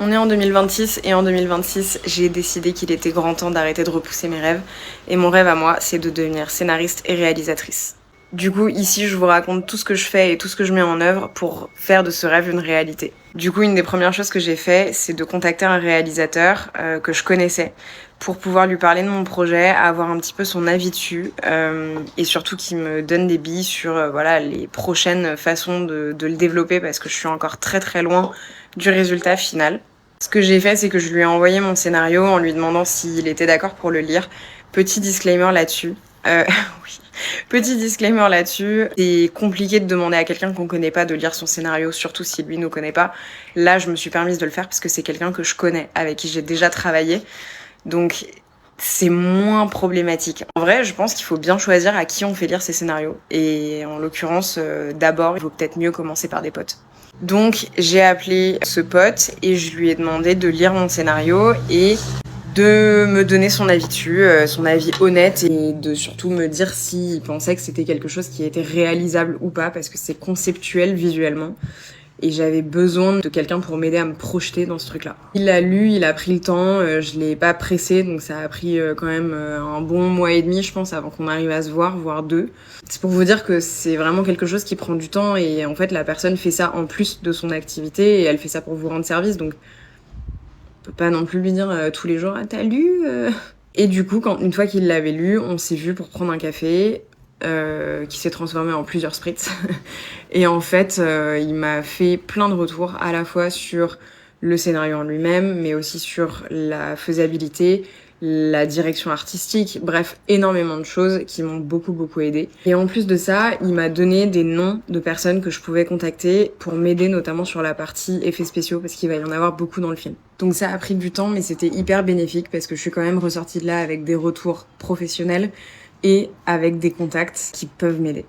On est en 2026 et en 2026, j'ai décidé qu'il était grand temps d'arrêter de repousser mes rêves. Et mon rêve à moi, c'est de devenir scénariste et réalisatrice. Du coup, ici, je vous raconte tout ce que je fais et tout ce que je mets en œuvre pour faire de ce rêve une réalité. Du coup, une des premières choses que j'ai fait, c'est de contacter un réalisateur que je connaissais pour pouvoir lui parler de mon projet, avoir un petit peu son avis dessus et surtout qu'il me donne des billes sur voilà, les prochaines façons de le développer parce que je suis encore très très loin du résultat final. Ce que j'ai fait, c'est que je lui ai envoyé mon scénario en lui demandant s'il était d'accord pour le lire. Petit disclaimer là-dessus. Oui. Petit disclaimer là-dessus, c'est compliqué de demander à quelqu'un qu'on connaît pas de lire son scénario, surtout si lui nous connaît pas. Là, je me suis permise de le faire parce que c'est quelqu'un que je connais, avec qui j'ai déjà travaillé. Donc, c'est moins problématique. En vrai, je pense qu'il faut bien choisir à qui on fait lire ses scénarios. Et en l'occurrence, d'abord, il vaut peut-être mieux commencer par des potes. Donc, j'ai appelé ce pote et je lui ai demandé de lire mon scénario et de me donner son avis dessus, son avis honnête et de surtout me dire s'il pensait que c'était quelque chose qui était réalisable ou pas parce que c'est conceptuel visuellement et j'avais besoin de quelqu'un pour m'aider à me projeter dans ce truc-là. Il l'a lu, il a pris le temps, je l'ai pas pressé donc ça a pris quand même un bon mois et demi je pense avant qu'on arrive à se voir, voire deux. C'est pour vous dire que c'est vraiment quelque chose qui prend du temps et en fait la personne fait ça en plus de son activité et elle fait ça pour vous rendre service donc on peut pas non plus lui dire tous les jours « Ah, t'as lu ?» Et du coup, une fois qu'il l'avait lu, on s'est vu pour prendre un café qui s'est transformé en plusieurs spritz. Et en fait, il m'a fait plein de retours, à la fois sur le scénario en lui-même, mais aussi sur la faisabilité, la direction artistique, bref, énormément de choses qui m'ont beaucoup aidé. Et en plus de ça, il m'a donné des noms de personnes que je pouvais contacter pour m'aider notamment sur la partie effets spéciaux parce qu'il va y en avoir beaucoup dans le film. Donc ça a pris du temps mais c'était hyper bénéfique parce que je suis quand même ressortie de là avec des retours professionnels et avec des contacts qui peuvent m'aider.